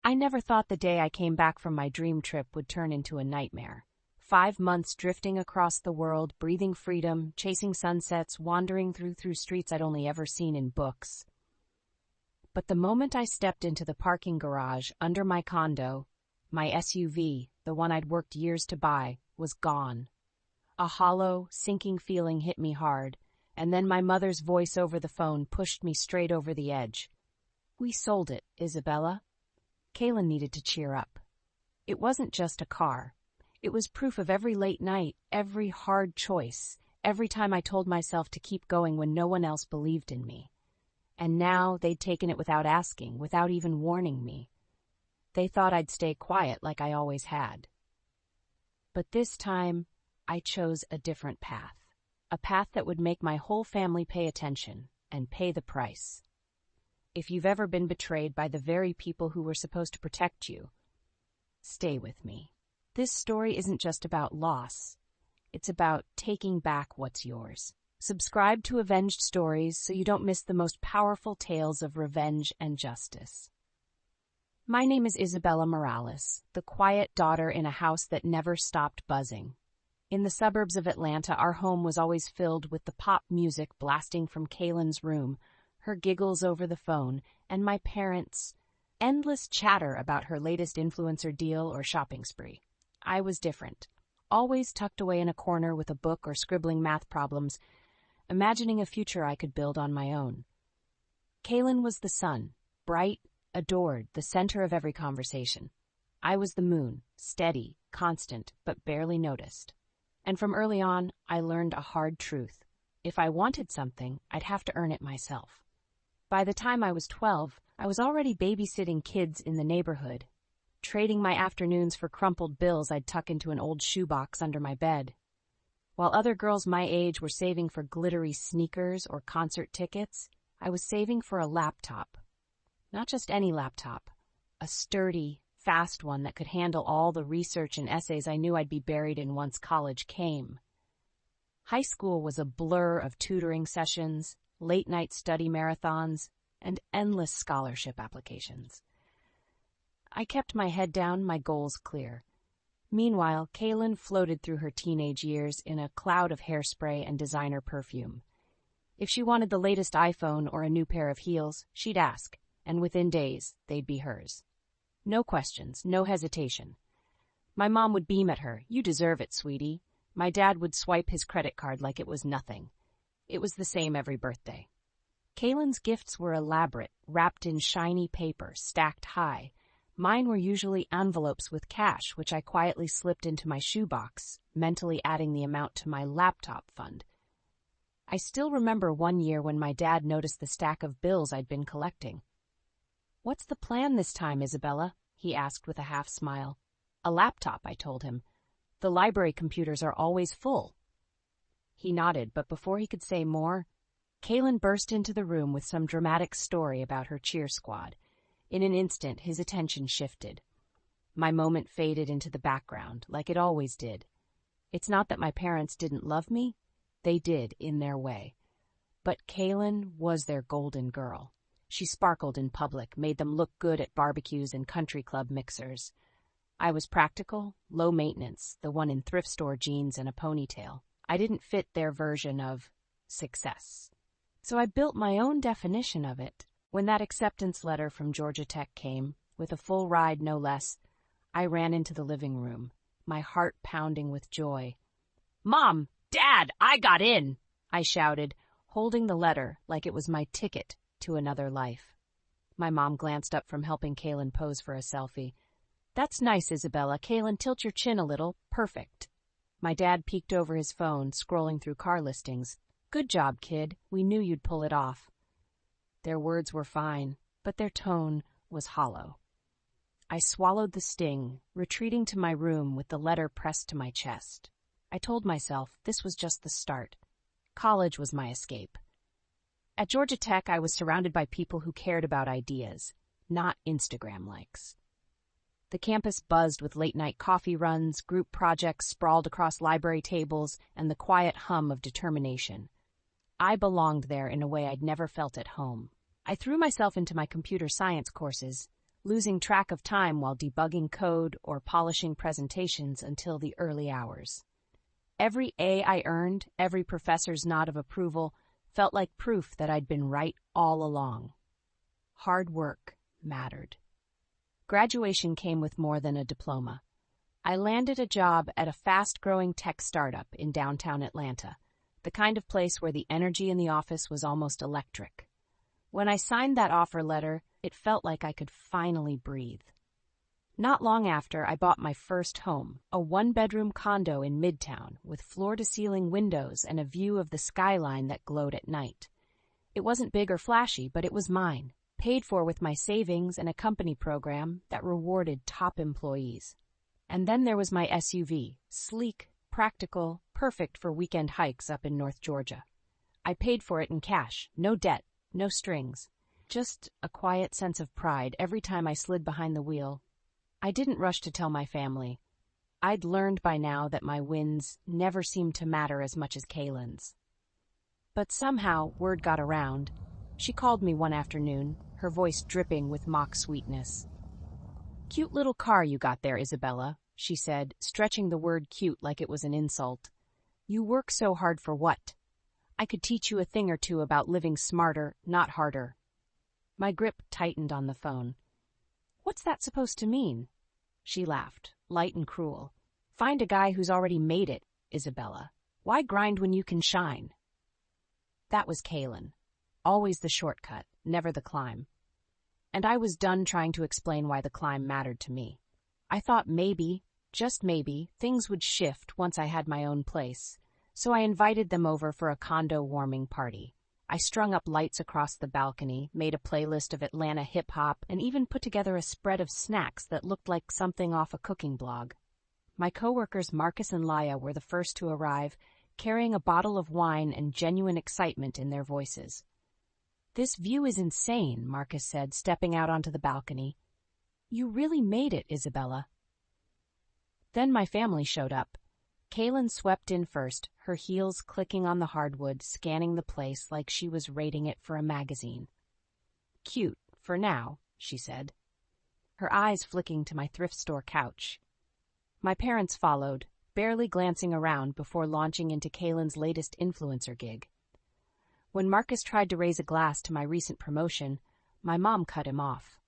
I never thought the day I came back from my dream trip would turn into a nightmare. 5 months drifting across the world, breathing freedom, chasing sunsets, wandering through streets I'd only ever seen in books. But the moment I stepped into the parking garage under my condo, my SUV, the one I'd worked years to buy, was gone. A hollow, sinking feeling hit me hard, and then my mother's voice over the phone pushed me straight over the edge. "We sold it, Isabella." Kaylin needed to cheer up. It wasn't just a car. It was proof of every late night, every hard choice, every time I told myself to keep going when no one else believed in me. And now they'd taken it without asking, without even warning me. They thought I'd stay quiet like I always had. But this time, I chose a different path. A path that would make my whole family pay attention and pay the price. If you've ever been betrayed by the very people who were supposed to protect you, stay with me. This story isn't just about loss. It's about taking back what's yours. Subscribe to Avenged Stories so you don't miss the most powerful tales of revenge and justice. My name is Isabella Morales, the quiet daughter in a house that never stopped buzzing. In the suburbs of Atlanta, our home was always filled with the pop music blasting from Kaylin's room, her giggles over the phone, and my parents' endless chatter about her latest influencer deal or shopping spree. I was different, always tucked away in a corner with a book or scribbling math problems, imagining a future I could build on my own. Kaylin was the sun, bright, adored, the center of every conversation. I was the moon, steady, constant, but barely noticed. And from early on, I learned a hard truth. If I wanted something, I'd have to earn it myself. By the time I was 12, I was already babysitting kids in the neighborhood, trading my afternoons for crumpled bills I'd tuck into an old shoebox under my bed. While other girls my age were saving for glittery sneakers or concert tickets, I was saving for a laptop. Not just any laptop, a sturdy, fast one that could handle all the research and essays I knew I'd be buried in once college came. High school was a blur of tutoring sessions, late-night study marathons, and endless scholarship applications. I kept my head down, my goals clear. Meanwhile, Kaylin floated through her teenage years in a cloud of hairspray and designer perfume. If she wanted the latest iPhone or a new pair of heels, she'd ask, and within days, they'd be hers. No questions, no hesitation. My mom would beam at her, "You deserve it, sweetie." My dad would swipe his credit card like it was nothing. It was the same every birthday. Kaylin's gifts were elaborate, wrapped in shiny paper, stacked high. Mine were usually envelopes with cash, which I quietly slipped into my shoebox, mentally adding the amount to my laptop fund. I still remember one year when my dad noticed the stack of bills I'd been collecting. "What's the plan this time, Isabella?" he asked with a half-smile. "A laptop," I told him. "The library computers are always full." He nodded, but before he could say more, Kaylin burst into the room with some dramatic story about her cheer squad. In an instant, his attention shifted. My moment faded into the background, like it always did. It's not that my parents didn't love me. They did, in their way. But Kaylin was their golden girl. She sparkled in public, made them look good at barbecues and country club mixers. I was practical, low maintenance, the one in thrift store jeans and a ponytail. I didn't fit their version of success. So I built my own definition of it. When that acceptance letter from Georgia Tech came, with a full ride no less, I ran into the living room, my heart pounding with joy. "Mom! Dad! I got in!" I shouted, holding the letter like it was my ticket to another life. My mom glanced up from helping Kaylin pose for a selfie. "That's nice, Isabella. Kaylin, tilt your chin a little. Perfect." My dad peeked over his phone, scrolling through car listings. "Good job, kid. We knew you'd pull it off." Their words were fine, but their tone was hollow. I swallowed the sting, retreating to my room with the letter pressed to my chest. I told myself this was just the start. College was my escape. At Georgia Tech, I was surrounded by people who cared about ideas, not Instagram likes. The campus buzzed with late-night coffee runs, group projects sprawled across library tables, and the quiet hum of determination. I belonged there in a way I'd never felt at home. I threw myself into my computer science courses, losing track of time while debugging code or polishing presentations until the early hours. Every A I earned, every professor's nod of approval, felt like proof that I'd been right all along. Hard work mattered. Graduation came with more than a diploma. I landed a job at a fast-growing tech startup in downtown Atlanta, the kind of place where the energy in the office was almost electric. When I signed that offer letter, it felt like I could finally breathe. Not long after, I bought my first home, a one-bedroom condo in Midtown with floor-to-ceiling windows and a view of the skyline that glowed at night. It wasn't big or flashy, but it was mine, paid for with my savings and a company program that rewarded top employees. And then there was my SUV, sleek, practical, perfect for weekend hikes up in North Georgia. I paid for it in cash, no debt, no strings. Just a quiet sense of pride every time I slid behind the wheel. I didn't rush to tell my family. I'd learned by now that my wins never seemed to matter as much as Kaylin's. But somehow word got around. She called me one afternoon, her voice dripping with mock sweetness. "Cute little car you got there, Isabella," she said, stretching the word cute like it was an insult. "You work so hard for what? I could teach you a thing or two about living smarter, not harder." My grip tightened on the phone. "What's that supposed to mean?" She laughed, light and cruel. "Find a guy who's already made it, Isabella. Why grind when you can shine?" That was Kaylin. Always the shortcut, never the climb. And I was done trying to explain why the climb mattered to me. I thought maybe, just maybe, things would shift once I had my own place, so I invited them over for a condo warming party. I strung up lights across the balcony, made a playlist of Atlanta hip-hop, and even put together a spread of snacks that looked like something off a cooking blog. My coworkers Marcus and Laya were the first to arrive, carrying a bottle of wine and genuine excitement in their voices. "This view is insane," Marcus said, stepping out onto the balcony. "You really made it, Isabella." Then my family showed up. Kaylin swept in first, her heels clicking on the hardwood, scanning the place like she was rating it for a magazine. "Cute, for now," she said, her eyes flicking to my thrift store couch. My parents followed, barely glancing around before launching into Kaylin's latest influencer gig. When Marcus tried to raise a glass to my recent promotion, my mom cut him off.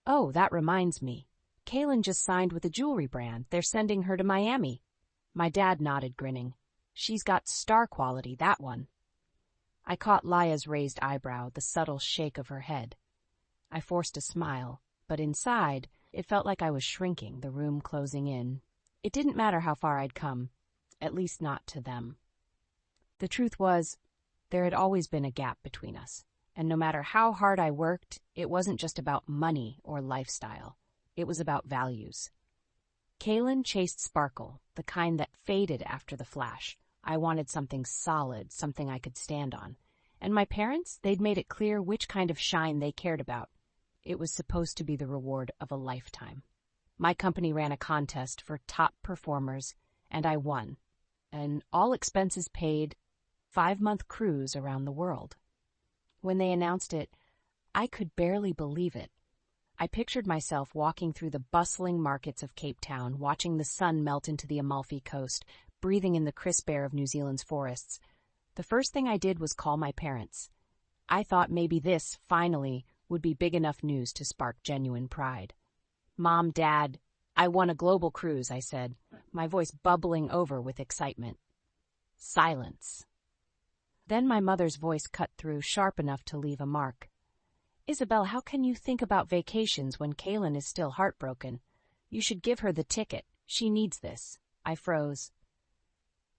"Oh, that reminds me. Kaylin just signed with a jewelry brand. They're sending her to Miami." My dad nodded, grinning. "She's got star quality, that one." I caught Laya's raised eyebrow, the subtle shake of her head. I forced a smile, but inside, it felt like I was shrinking, the room closing in. It didn't matter how far I'd come, at least not to them. The truth was, there had always been a gap between us, and no matter how hard I worked, it wasn't just about money or lifestyle. It was about values. Kaylin chased sparkle, the kind that faded after the flash. I wanted something solid, something I could stand on. And my parents, they'd made it clear which kind of shine they cared about. It was supposed to be the reward of a lifetime. My company ran a contest for top performers, and I won. An all-expenses paid 5-month cruise around the world. When they announced it, I could barely believe it. I pictured myself walking through the bustling markets of Cape Town, watching the sun melt into the Amalfi Coast, breathing in the crisp air of New Zealand's forests. The first thing I did was call my parents. I thought maybe this, finally, would be big enough news to spark genuine pride. "Mom, Dad, I won a global cruise," I said, my voice bubbling over with excitement. Silence. Then my mother's voice cut through, sharp enough to leave a mark. "Isabel, how can you think about vacations when Kaylin is still heartbroken? You should give her the ticket. She needs this." I froze.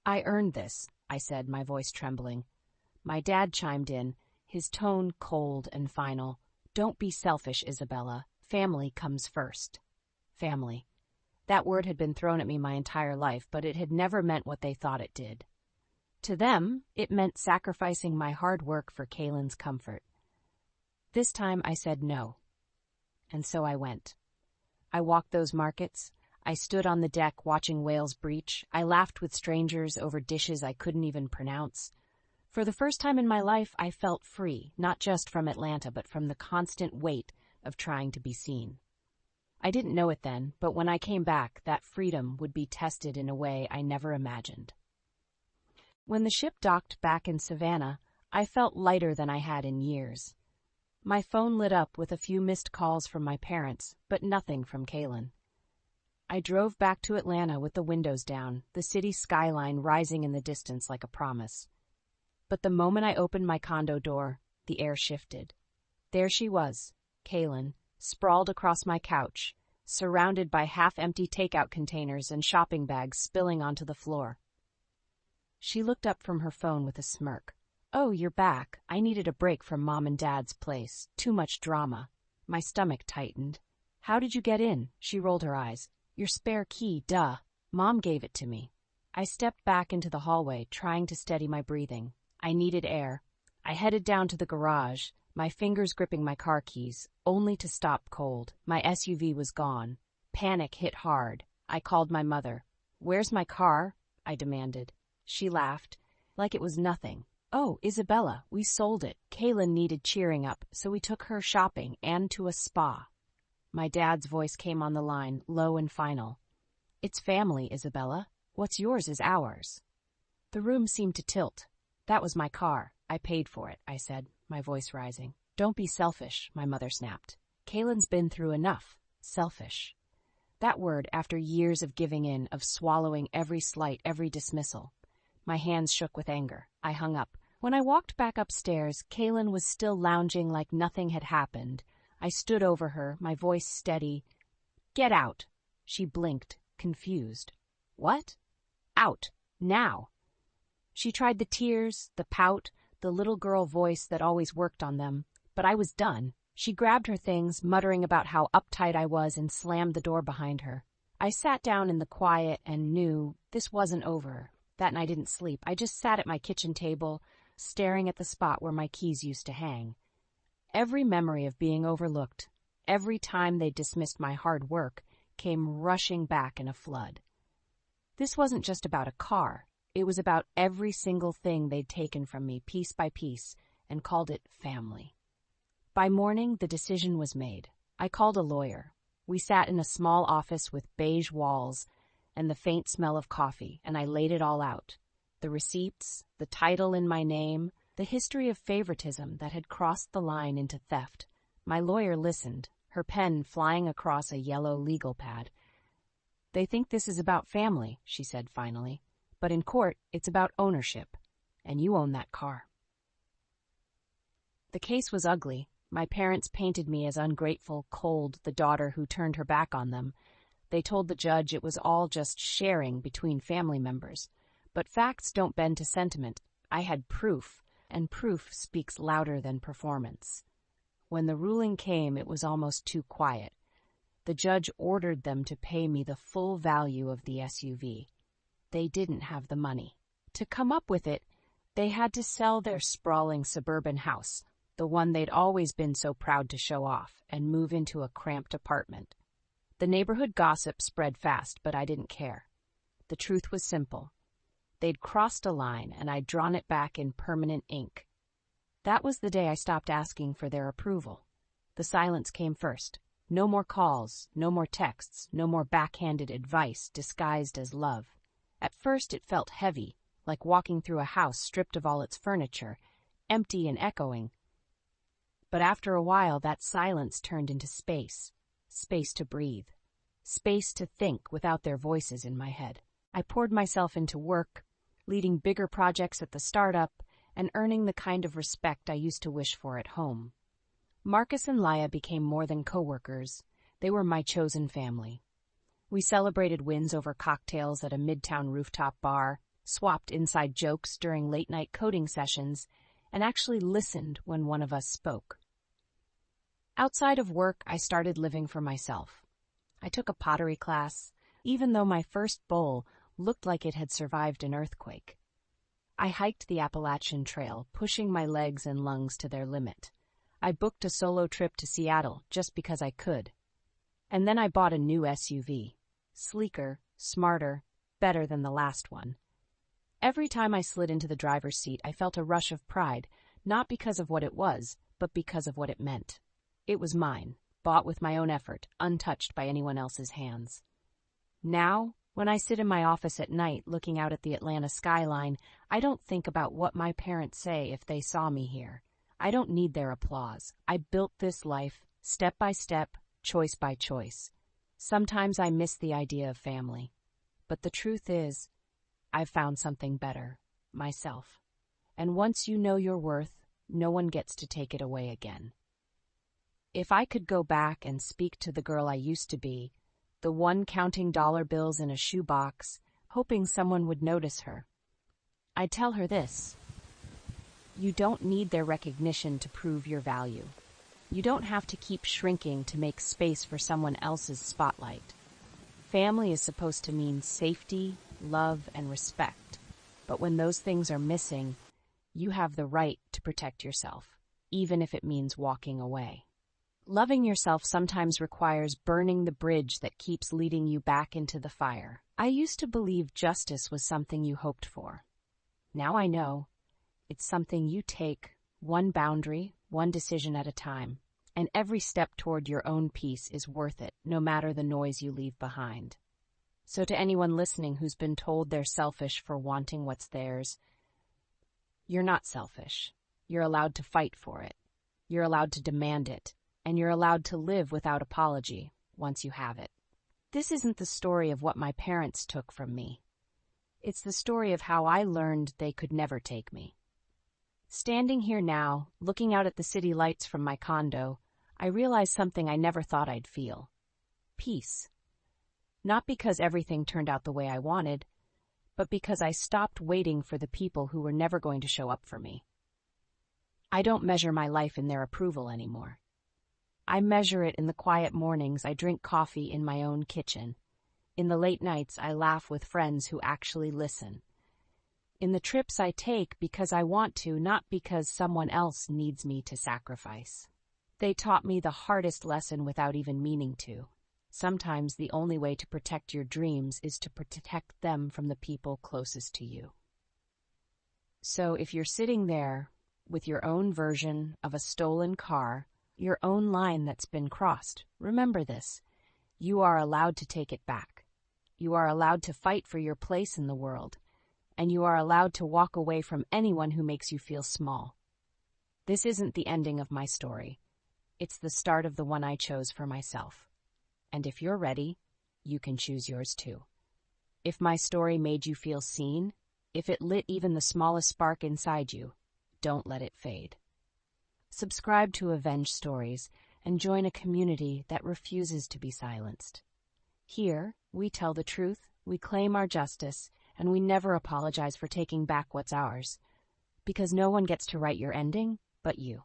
"I earned this," I said, my voice trembling. My dad chimed in, his tone cold and final. "Don't be selfish, Isabella. Family comes first." Family. That word had been thrown at me my entire life, but it had never meant what they thought it did. To them, it meant sacrificing my hard work for Kaylin's comfort. This time I said no. And so I went. I walked those markets. I stood on the deck watching whales breach. I laughed with strangers over dishes I couldn't even pronounce. For the first time in my life, I felt free, not just from Atlanta, but from the constant weight, of trying to be seen. I didn't know it then, but when I came back, that freedom would be tested in a way I never imagined. When the ship docked back in Savannah, I felt lighter than I had in years. My phone lit up with a few missed calls from my parents, but nothing from Kaylin. I drove back to Atlanta with the windows down, the city skyline rising in the distance like a promise. But the moment I opened my condo door, the air shifted. There she was, Kaylin, sprawled across my couch, surrounded by half-empty takeout containers and shopping bags spilling onto the floor. She looked up from her phone with a smirk. "Oh, you're back. I needed a break from Mom and Dad's place. Too much drama." My stomach tightened. "How did you get in?" She rolled her eyes. "Your spare key, duh. Mom gave it to me." I stepped back into the hallway, trying to steady my breathing. I needed air. I headed down to the garage, my fingers gripping my car keys, only to stop cold. My SUV was gone. Panic hit hard. I called my mother. "Where's my car?" I demanded. She laughed, like it was nothing. "Oh, Isabella, we sold it. Kaylin needed cheering up, so we took her shopping and to a spa." My dad's voice came on the line, low and final. "It's family, Isabella. What's yours is ours." The room seemed to tilt. "That was my car. I paid for it," I said, my voice rising. "Don't be selfish," my mother snapped. "Kaylin's been through enough. Selfish." That word, after years of giving in, of swallowing every slight, every dismissal. My hands shook with anger. I hung up. When I walked back upstairs, Kaylin was still lounging like nothing had happened. I stood over her, my voice steady. "Get out." She blinked, confused. "What?" "Out. Now." She tried the tears, the pout, the little girl voice that always worked on them, but I was done. She grabbed her things, muttering about how uptight I was, and slammed the door behind her. I sat down in the quiet and knew this wasn't over. That night I didn't sleep. I just sat at my kitchen table, staring at the spot where my keys used to hang. Every memory of being overlooked, every time they dismissed my hard work, came rushing back in a flood. This wasn't just about a car. It was about every single thing they'd taken from me piece by piece and called it family. By morning, the decision was made. I called a lawyer. We sat in a small office with beige walls and the faint smell of coffee, and I laid it all out. The receipts, the title in my name, the history of favoritism that had crossed the line into theft. My lawyer listened, her pen flying across a yellow legal pad. "They think this is about family," she said finally. "But in court, it's about ownership, and you own that car." The case was ugly. My parents painted me as ungrateful, cold, the daughter who turned her back on them. They told the judge it was all just sharing between family members. But facts don't bend to sentiment. I had proof, and proof speaks louder than performance. When the ruling came, it was almost too quiet. The judge ordered them to pay me the full value of the SUV. They didn't have the money. To come up with it, they had to sell their sprawling suburban house, the one they'd always been so proud to show off, and move into a cramped apartment. The neighborhood gossip spread fast, but I didn't care. The truth was simple. They'd crossed a line, and I'd drawn it back in permanent ink. That was the day I stopped asking for their approval. The silence came first. No more calls, no more texts, no more backhanded advice disguised as love. At first it felt heavy, like walking through a house stripped of all its furniture, empty and echoing. But after a while, that silence turned into space. Space to breathe. Space to think without their voices in my head. I poured myself into work, leading bigger projects at the startup, and earning the kind of respect I used to wish for at home. Marcus and Laya became more than coworkers. They were my chosen family. We celebrated wins over cocktails at a midtown rooftop bar, swapped inside jokes during late-night coding sessions, and actually listened when one of us spoke. Outside of work, I started living for myself. I took a pottery class, even though my first bowl looked like it had survived an earthquake. I hiked the Appalachian Trail, pushing my legs and lungs to their limit. I booked a solo trip to Seattle just because I could. And then I bought a new SUV. Sleeker, smarter, better than the last one. Every time I slid into the driver's seat, I felt a rush of pride, not because of what it was, but because of what it meant. It was mine. bought with my own effort, untouched by anyone else's hands. Now, when I sit in my office at night looking out at the Atlanta skyline, I don't think about what my parents say if they saw me here. I don't need their applause. I built this life, step by step, choice by choice. Sometimes I miss the idea of family. But the truth is, I've found something better, myself. And once you know your worth, no one gets to take it away again. If I could go back and speak to the girl I used to be, the one counting dollar bills in a shoebox, hoping someone would notice her, I'd tell her this: you don't need their recognition to prove your value. You don't have to keep shrinking to make space for someone else's spotlight. Family is supposed to mean safety, love, and respect. But when those things are missing, you have the right to protect yourself, even if it means walking away. Loving yourself sometimes requires burning the bridge that keeps leading you back into the fire. I used to believe justice was something you hoped for. Now I know it's something you take, one boundary, one decision at a time, and every step toward your own peace is worth it, no matter the noise you leave behind. So to anyone listening who's been told they're selfish for wanting what's theirs, you're not selfish. You're allowed to fight for it. You're allowed to demand it. And you're allowed to live without apology once you have it. This isn't the story of what my parents took from me. It's the story of how I learned they could never take me. Standing here now, looking out at the city lights from my condo, I realize something I never thought I'd feel. Peace. Not because everything turned out the way I wanted, but because I stopped waiting for the people who were never going to show up for me. I don't measure my life in their approval anymore. I measure it in the quiet mornings I drink coffee in my own kitchen. In the late nights I laugh with friends who actually listen. In the trips I take because I want to, not because someone else needs me to sacrifice. They taught me the hardest lesson without even meaning to. Sometimes the only way to protect your dreams is to protect them from the people closest to you. So if you're sitting there with your own version of a stolen car, your own line that's been crossed, remember this: you are allowed to take it back. You are allowed to fight for your place in the world, and you are allowed to walk away from anyone who makes you feel small. This isn't the ending of my story. It's the start of the one I chose for myself. And if you're ready, you can choose yours too. If my story made you feel seen, if it lit even the smallest spark inside you, don't let it fade. Subscribe to Avenged Stories and join a community that refuses to be silenced. Here, we tell the truth, we claim our justice, and we never apologize for taking back what's ours. Because no one gets to write your ending but you.